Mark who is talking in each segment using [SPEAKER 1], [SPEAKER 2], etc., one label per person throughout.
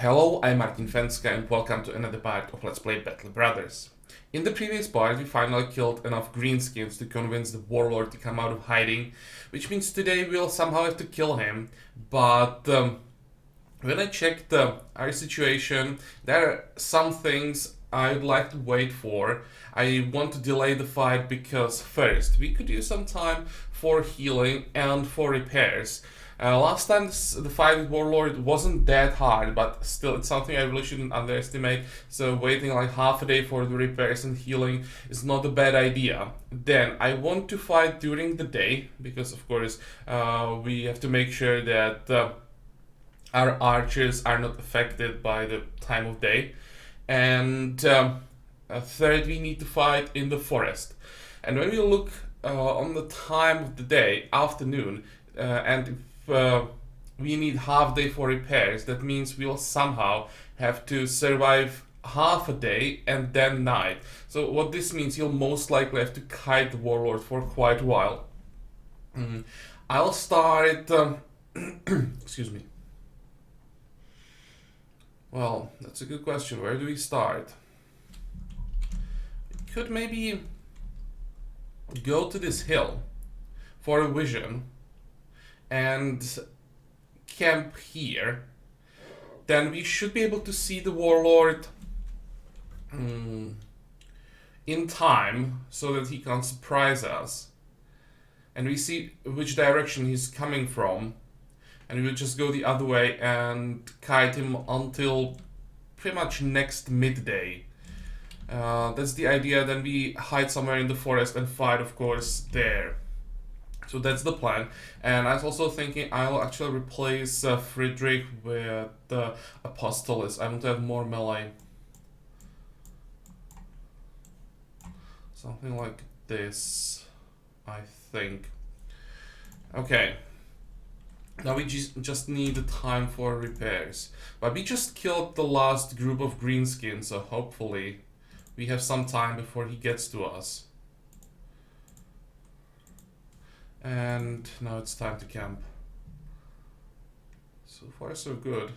[SPEAKER 1] Hello, I'm Martin Fencka and welcome to another part of Let's Play Battle Brothers. In the previous part we finally killed enough greenskins to convince the Warlord to come out of hiding, which means today we'll somehow have to kill him, but when I checked our situation, there are some things I'd like to wait for. I want to delay the fight because first, we could use some time for healing and for repairs. Last time the fight with Warlord wasn't that hard, but still it's something I really shouldn't underestimate, so waiting like half a day for the repairs and healing is not a bad idea. Then I want to fight during the day, because of course we have to make sure that our archers are not affected by the time of day. And third, we need to fight in the forest. And when we look on the time of the day, afternoon, and if we need half day for repairs, that means we'll somehow have to survive half a day and then night. So what this means, you'll most likely have to kite the Warlord for quite a while. I'll start... excuse me. Well, that's a good question. Where do we start? We could maybe go to this hill for a vision and camp here. Then we should be able to see the Warlord in time so that he can't surprise us. And we see which direction he's coming from. And we will just go the other way and kite him until pretty much next midday. That's the idea. Then we hide somewhere in the forest and fight, of course, there. So that's the plan. And I was also thinking I'll actually replace Friedrich with Apostolis. I want to have more melee. Something like this, I think. Okay. Now we just need the time for repairs. But we just killed the last group of greenskins, so hopefully we have some time before he gets to us. And now it's time to camp. So far so good.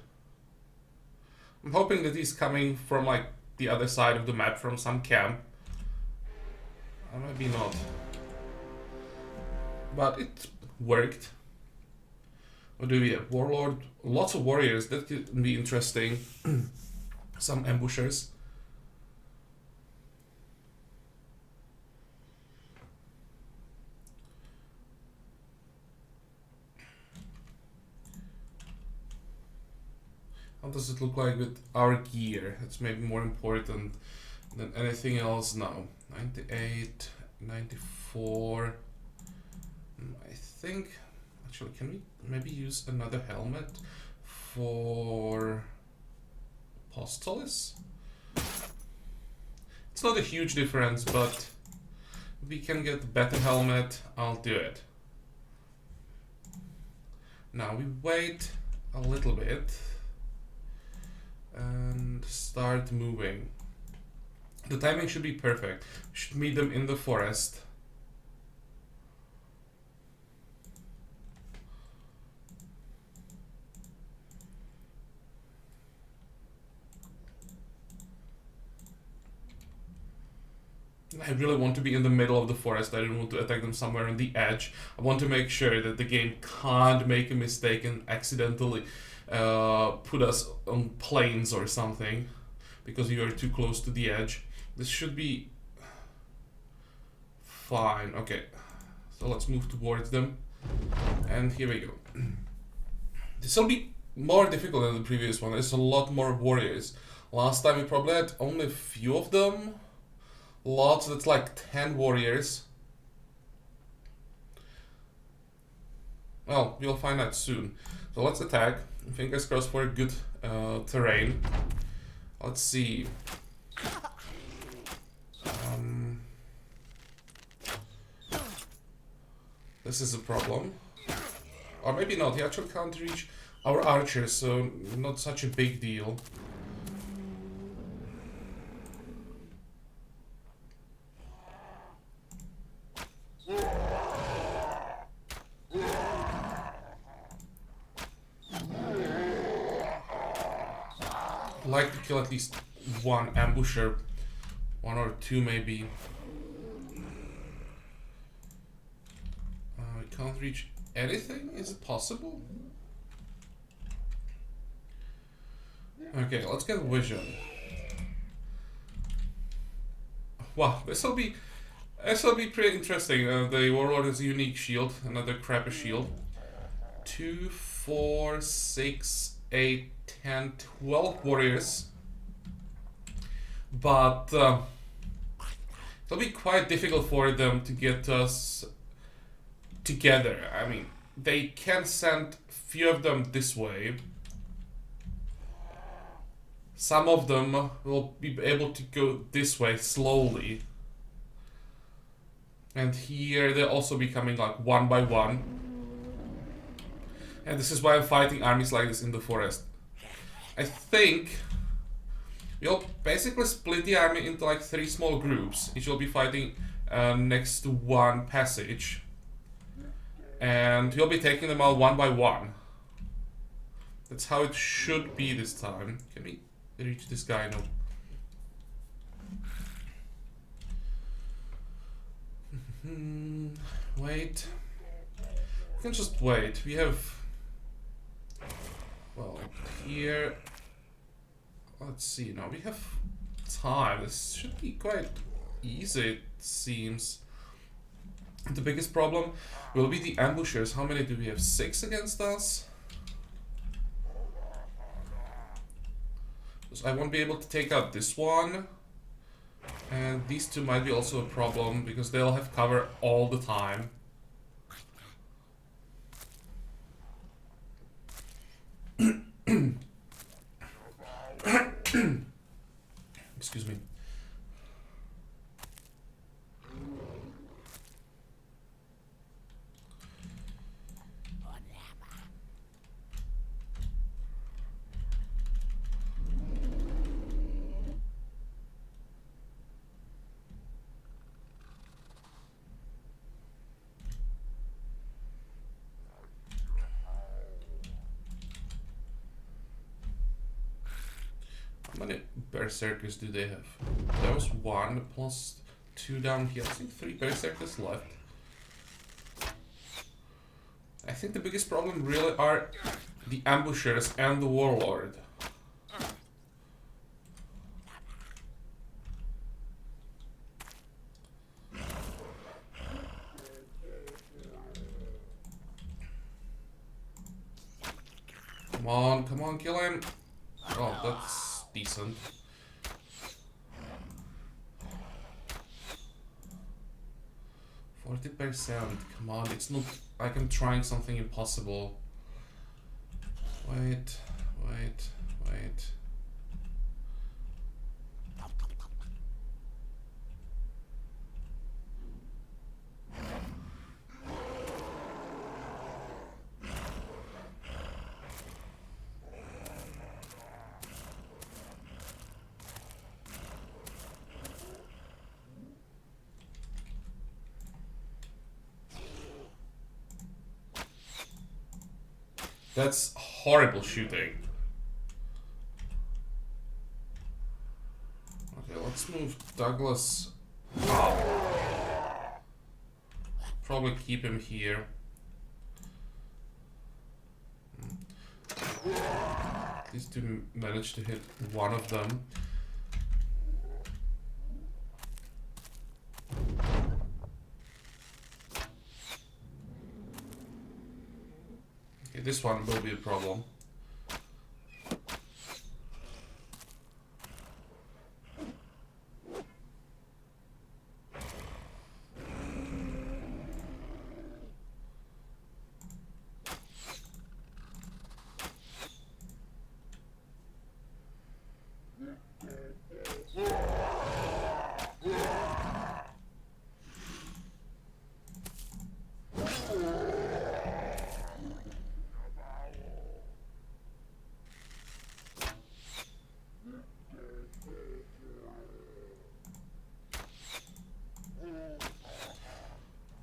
[SPEAKER 1] I'm hoping that he's coming from like the other side of the map, from some camp. Maybe not. But it worked. What do we have? Warlord, lots of warriors, that could be interesting. Some ambushers. How does it look like with our gear? It's maybe more important than anything else now. 98, 94. I think... Actually, can we maybe use another helmet for Apostolis? It's not a huge difference, but if we can get a better helmet, I'll do it. Now we wait a little bit and start moving. The timing should be perfect. We should meet them in the forest. I really want to be in the middle of the forest. I don't want to attack them somewhere on the edge. I want to make sure that the game can't make a mistake and accidentally put us on plains or something because you are too close to the edge. This should be fine. Okay, so let's move towards them. And here we go. This will be more difficult than the previous one. There's a lot more warriors. Last time we probably had only a few of them. Lots, that's like 10 warriors. Well, we'll find out soon. So let's attack. Fingers crossed for a good terrain. Let's see. This is a problem. Or maybe not, he actually can't reach our archers, so not such a big deal. like to kill at least one ambusher. One or two maybe. We can't reach anything? Is it possible? Okay, let's get vision. Wow, this will be pretty interesting. The Warlord has a unique shield, another crappy shield. 2, 4, 6, 8, 10, 12 warriors. But it'll be quite difficult for them to get us together. I mean, they can send few of them this way. Some of them will be able to go this way slowly. And here they'll also be coming like one by one. And this is why I'm fighting armies like this in the forest. I think we'll basically split the army into like 3 small groups. Each will be fighting next to one passage. And you'll be taking them out one by one. That's how it should be this time. Can we reach this guy? No. Wait. We can just wait. We have... Well, here... Let's see, now we have time. This should be quite easy, it seems. The biggest problem will be the ambushers. How many do we have? 6 against us? So I won't be able to take out this one. And these 2 might be also a problem because they'll have cover all the time. Excuse me. How many berserkers do they have? There was 1 plus 2 down here. I think 3 berserkers left. I think the biggest problem really are the ambushers and the Warlord. Come on, kill him! Oh, that's decent. %. Come on, it's not like I'm trying something impossible. Wait. That's horrible shooting. Okay, let's move Douglas up. Probably keep him here. At least to manage to hit one of them. This one will be a problem.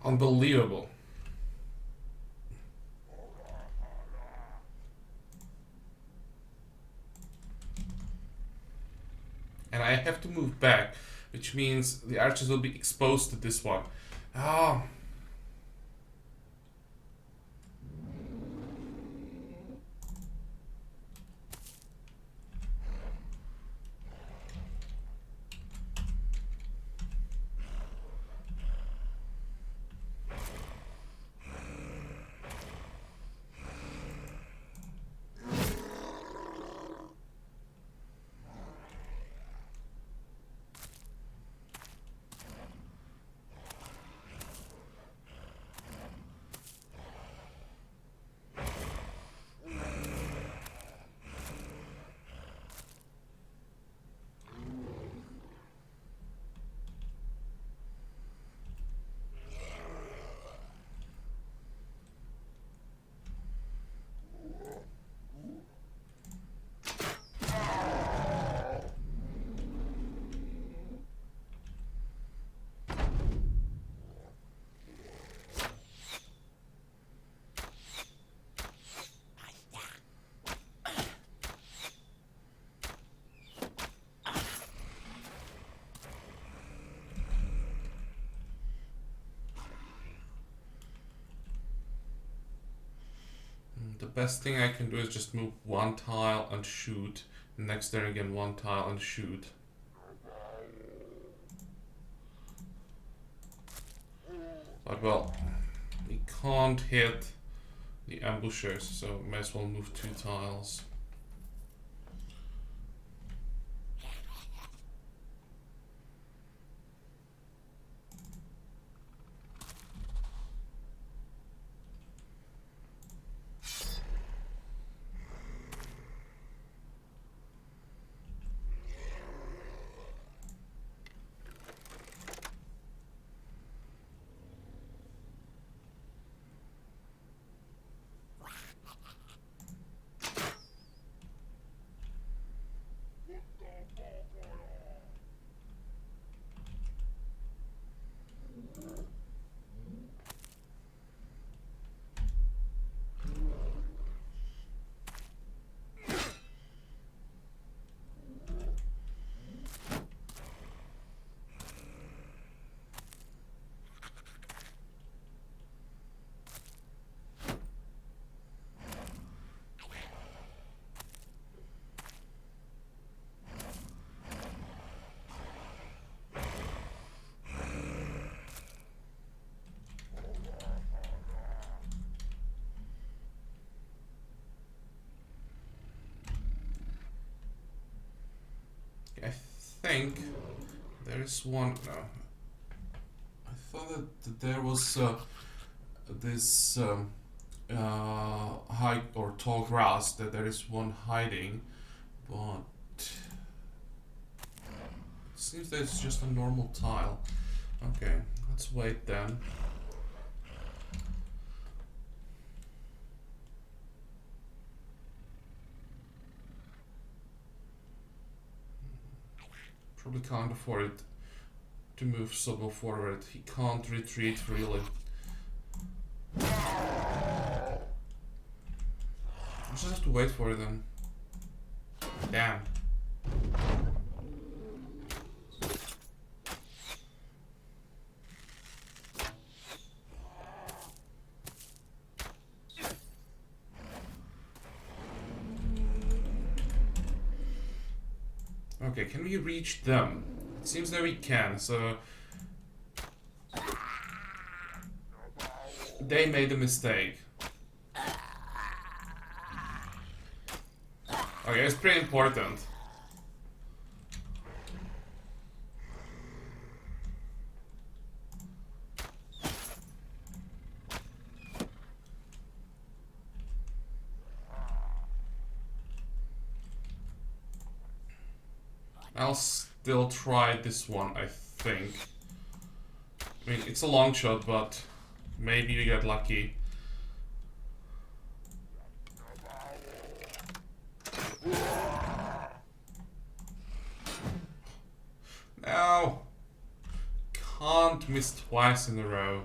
[SPEAKER 1] Unbelievable. move back, which means the archers will be exposed to this one. Ah. The best thing I can do is just move one tile and shoot. Next turn again, one tile and shoot. But well, we can't hit the ambushers, so might as well move 2 tiles. I think there is one. No, I thought that there was this high or tall grass, that there is one hiding, but it seems that it's just a normal tile. Okay, let's wait then. Probably can't afford it to move Sobo forward. He can't retreat really. I just have to wait for it then. Damn. Okay, can we reach them? It seems that we can, so... They made a mistake. Okay, it's pretty important. I'll still try this one, I think. I mean, it's a long shot, but maybe we get lucky. No! Can't miss twice in a row.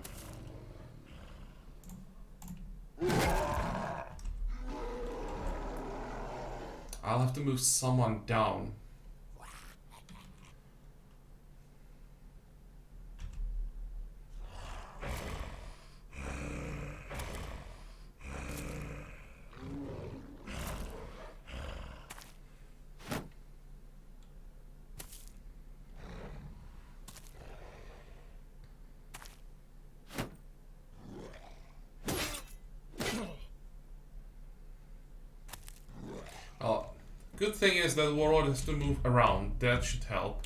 [SPEAKER 1] I'll have to move someone down. Good thing is that Warlord has to move around. That should help.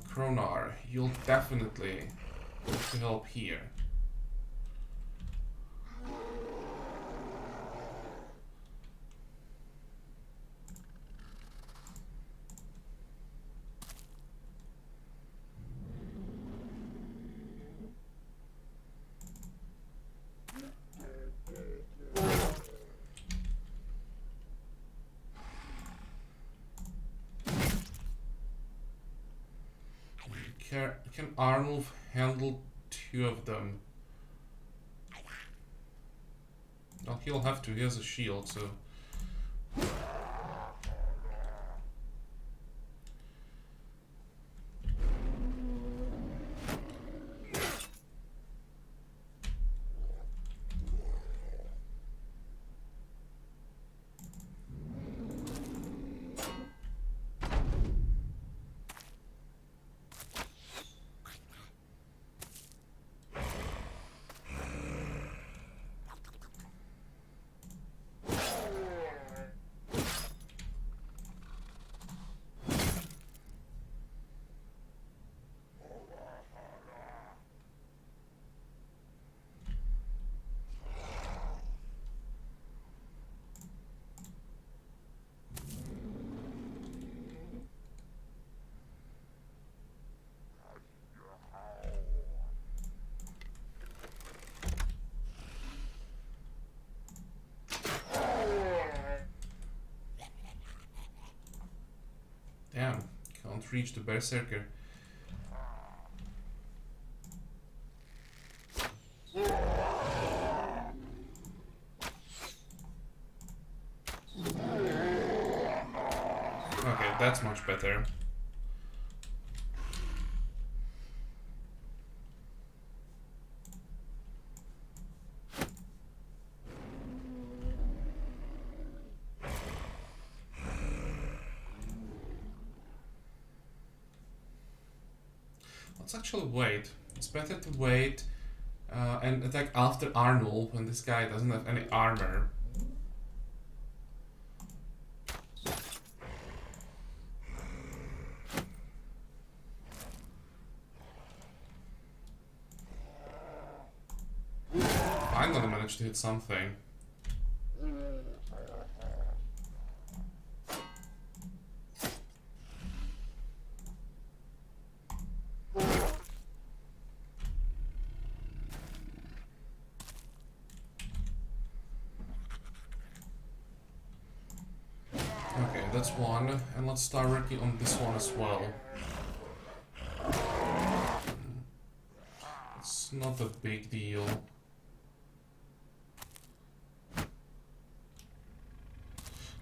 [SPEAKER 1] Kronar, you'll definitely have to help here. Can Arnulf handle 2 of them? Well, he'll have to. He has a shield, so... Damn, can't reach the Berserker. Okay, that's much better. Let's actually wait. It's better to wait and attack after Arnold when this guy doesn't have any armor. Finally managed to hit something. Okay, that's one, and let's start working on this one as well. It's not a big deal.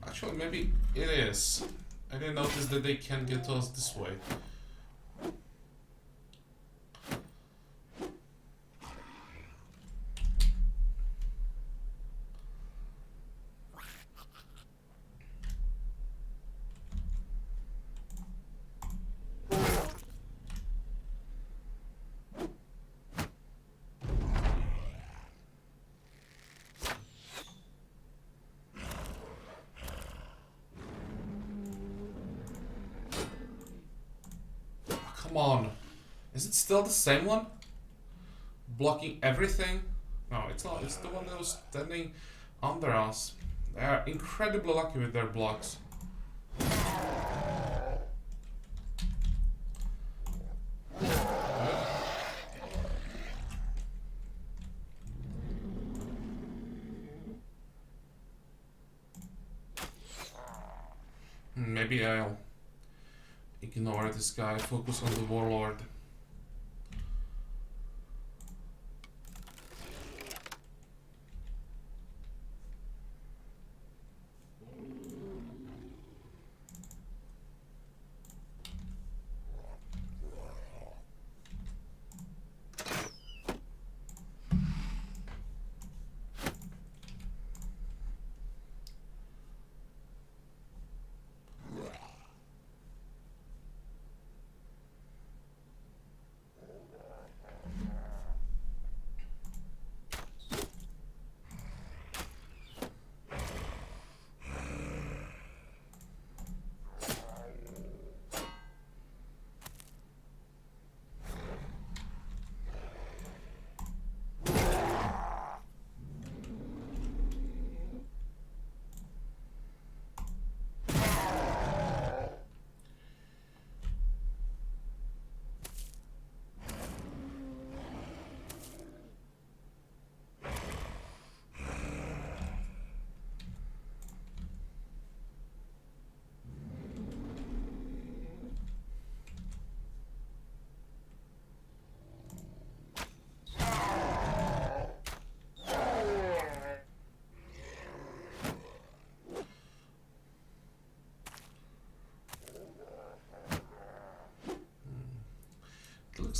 [SPEAKER 1] Actually, maybe it is. I didn't notice that they can get to us this way. Come on. Is it still the same one? Blocking everything? No, it's not. It's the one that was standing under us. They are incredibly lucky with their blocks. Maybe I'll ignore this guy, focus on the Warlord.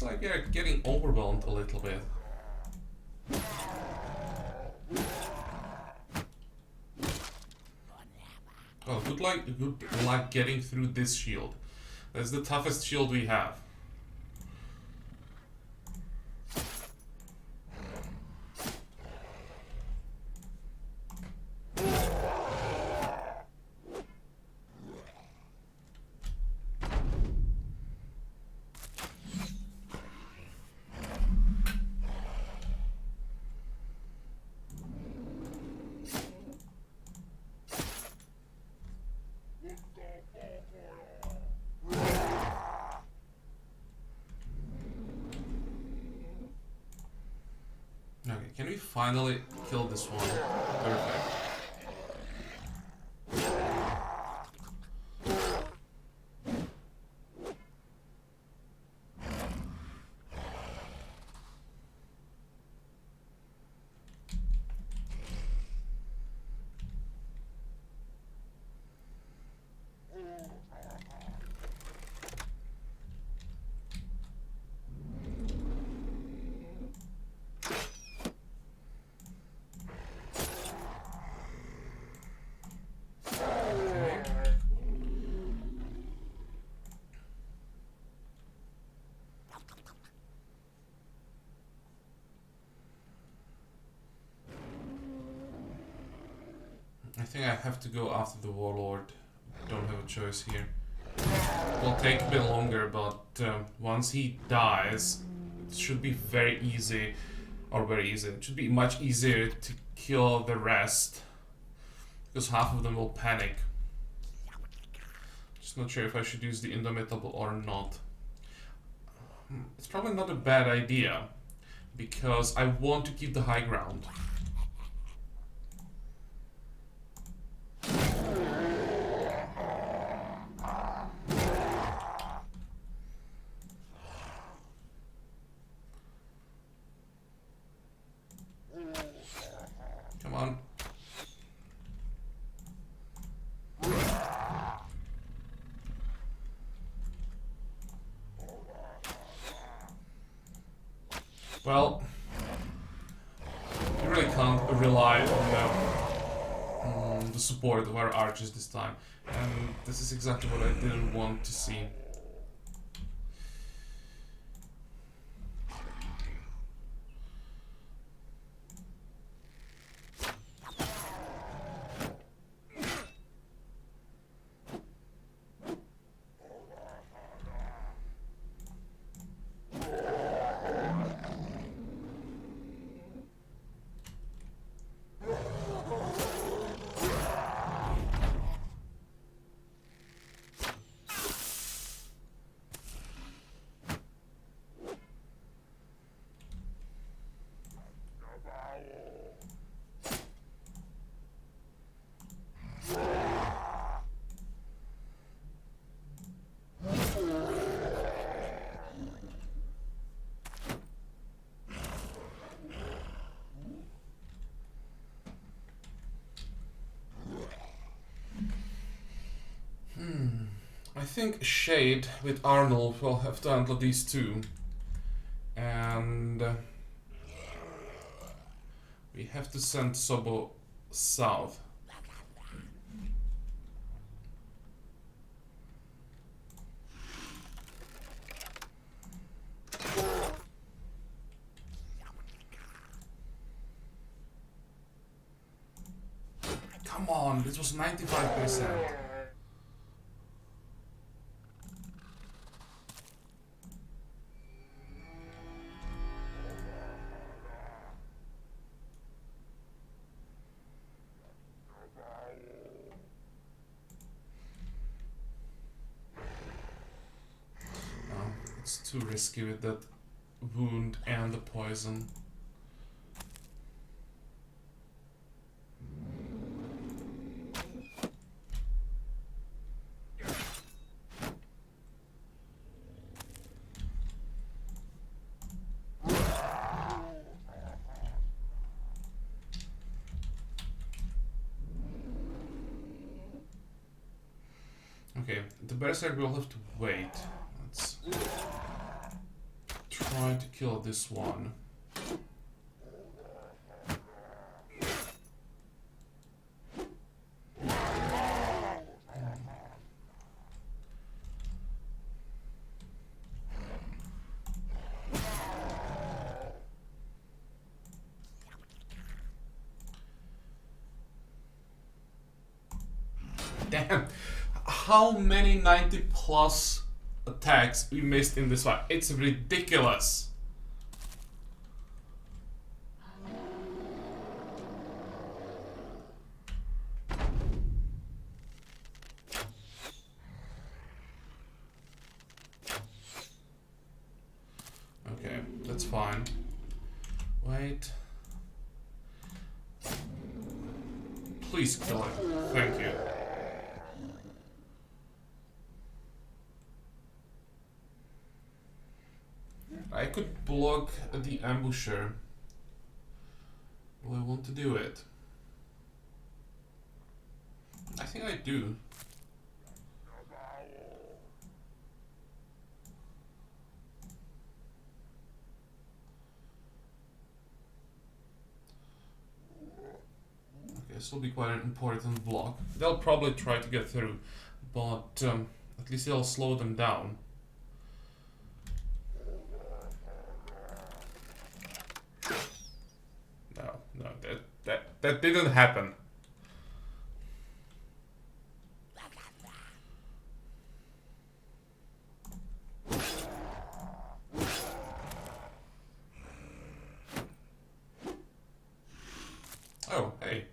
[SPEAKER 1] Looks like we are getting overwhelmed a little bit. Oh, good luck getting through this shield. That's the toughest shield we have. Okay, can we finally kill this one? Perfect. I think I have to go after the Warlord. Don't have a choice here. It will take a bit longer, but once he dies, it should be very easy. Or very easy. It should be much easier to kill the rest. Because half of them will panic. Just not sure if I should use the Indomitable or not. It's probably not a bad idea. Because I want to keep the high ground. Come on. Well, you really can't rely on the support of our archers this time, and this is exactly what I didn't want to see. I think Shade with Arnold will have to handle these two. And we have to send Sobo south. Come on, this was 95%. It's too risky with that wound and the poison. Okay, the Berserk will have to wait. Let's try to kill this one. Damn, how many 90 plus attacks we missed in this fight? It's ridiculous. Okay, that's fine. Wait. Please kill it. Thank you. I could block the ambusher. Do I want to do it? I think I do. Okay, this will be quite an important block. They'll probably try to get through, but at least it'll slow them down. No, that didn't happen. Oh, hey.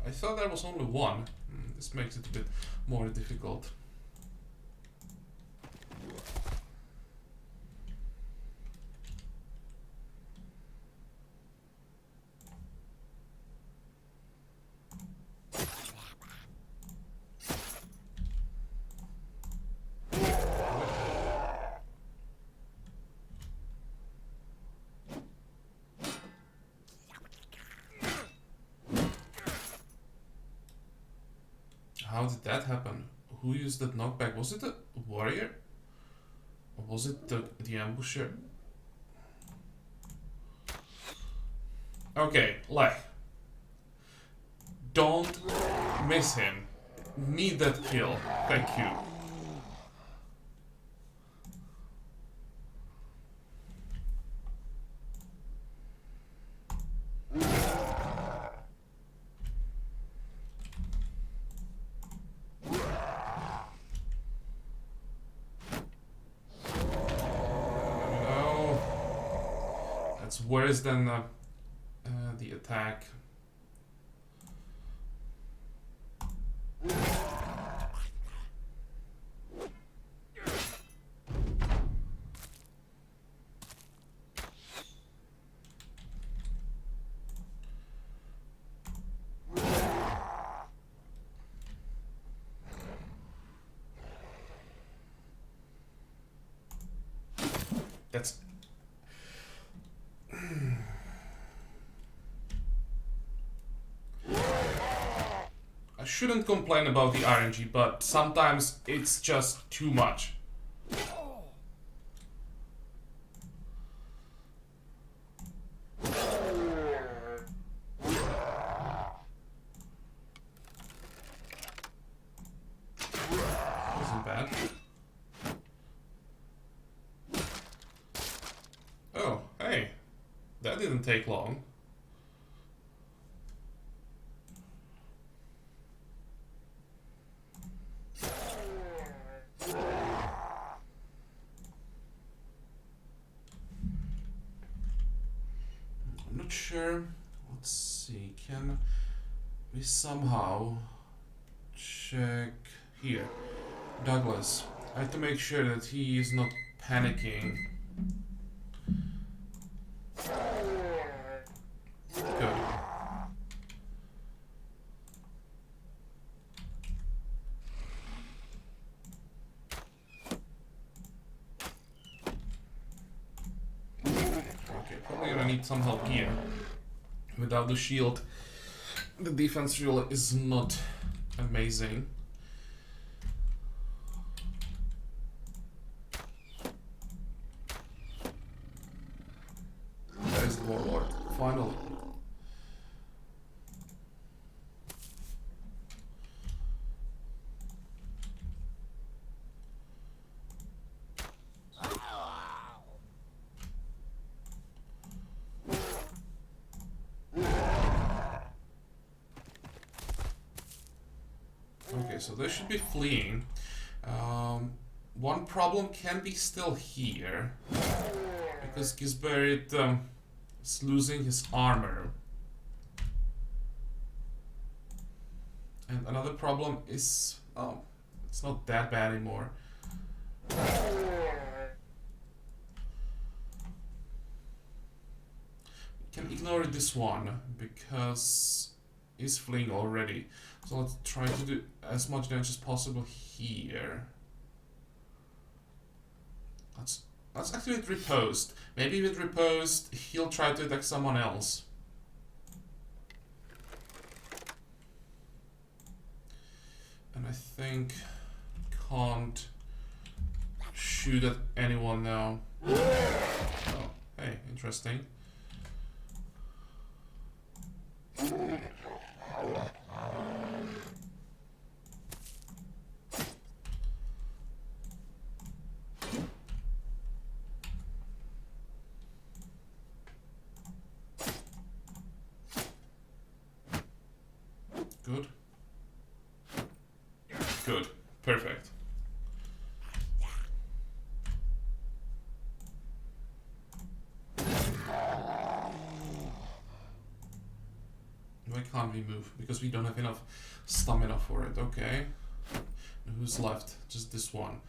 [SPEAKER 1] I thought there was only one. This makes it a bit more difficult. How did that happen? Who used that knockback? Was it a warrior? Or was it the ambusher? Okay, Lech. Don't miss him. Need that kill. Thank you. That's worse than the attack. That's I shouldn't complain about the RNG, but sometimes it's just too much. Wasn't bad. Oh, hey, that didn't take long. I'm not sure. Let's see, can we somehow check here? Douglas, I have to make sure that he is not panicking. Good. Okay, probably gonna need some help here. Without the shield, the defense really is not amazing. Warlord, finally. Okay, so they should be fleeing. One problem can be still here, because Gisbert is losing his armor. And another problem is, oh, it's not that bad anymore. We can ignore this one, because he's fleeing already. So let's try to do as much damage as possible here. Let's activate Riposte. Maybe with Riposte, he'll try to attack someone else. And I think can't shoot at anyone now. Oh, hey, interesting. Good. Good. Perfect. Why can't we move? Because we don't have enough stamina for it. Okay. And who's left? Just this one.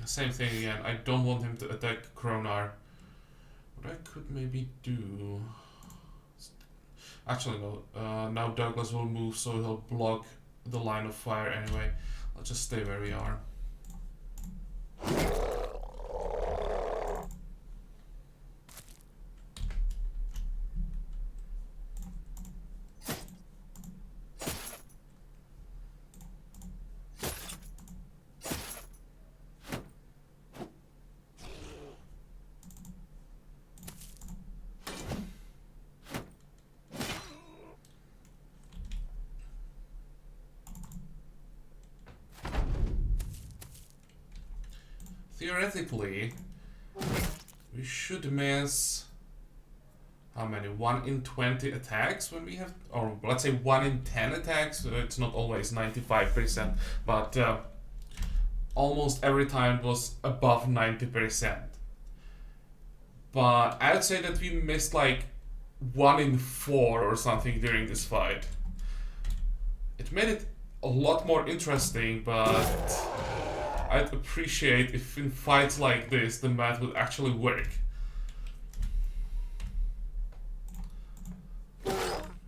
[SPEAKER 1] Same thing again. I don't want him to attack Kronar. What I could maybe do... Actually, no. Now Douglas will move, so he'll block the line of fire anyway. Let's just stay where we are. Theoretically, we should miss how many? 1 in 20 attacks when we have, or let's say 1 in 10 attacks. It's not always 95%, but almost every time it was above 90%. But I would say that we missed like 1 in 4 or something during this fight. It made it a lot more interesting, but I'd appreciate if in fights like this the math would actually work.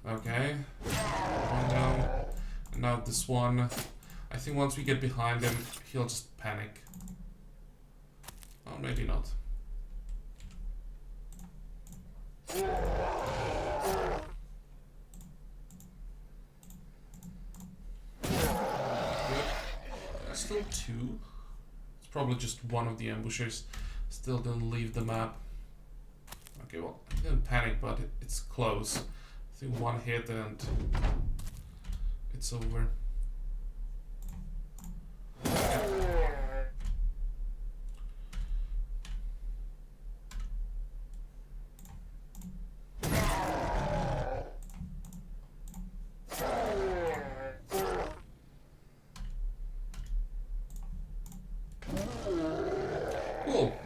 [SPEAKER 1] Okay. One down. And now this one. I think once we get behind him, he'll just panic. Oh, maybe not. Still 2. It's probably just one of the ambushers. Still didn't leave the map. Okay, well, I didn't panic, but it's close. I think 1 hit and it's over.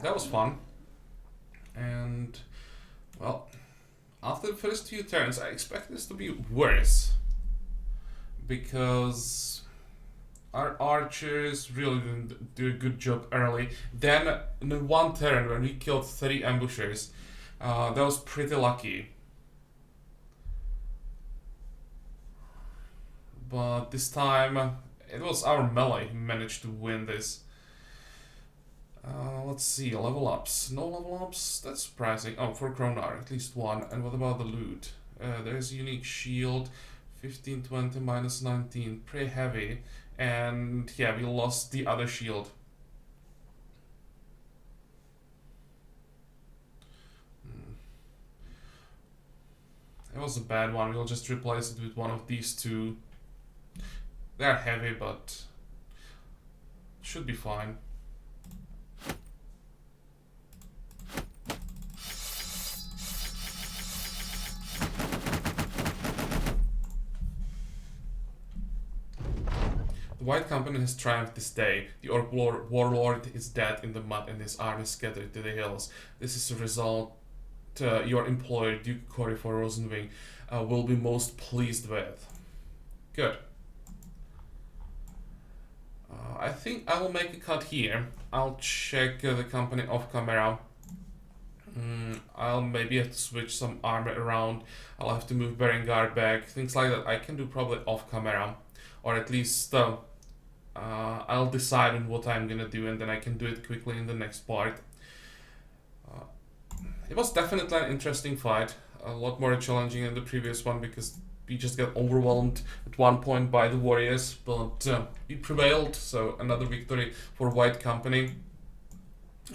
[SPEAKER 1] That was fun. And, well, after the first 2 turns, I expect this to be worse. Because our archers really didn't do a good job early. Then, in the 1 turn, when we killed 30 ambushers, that was pretty lucky. but this time it was our melee who managed to win this. Let's see, level ups. No level ups? That's surprising. Oh, for Kronar, at least one. And what about the loot? There's a unique shield, 15, 20, minus 19. Pretty heavy. And yeah, we lost the other shield. It was a bad one. We'll just replace it with one of these two. They're heavy, but should be fine. The White Company has triumphed this day. The Orc Warlord is dead in the mud and his army scattered to the hills. This is a result your employer, Duke Cory for Rosenwing, will be most pleased with. Good. I think I will make a cut here. I'll check the company off camera. I'll maybe have to switch some armor around. I'll have to move Berengar back. Things like that I can do probably off camera. Or at least I'll decide on what I'm gonna do and then I can do it quickly in the next part. It was definitely an interesting fight. A lot more challenging than the previous one because we just got overwhelmed at one point by the warriors, but we prevailed, so another victory for White Company.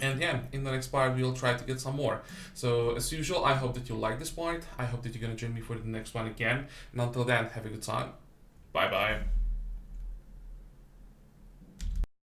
[SPEAKER 1] And yeah, in the next part we'll try to get some more. So as usual, I hope that you like this part. I hope that you're gonna join me for the next one again. And until then, have a good time. Bye bye.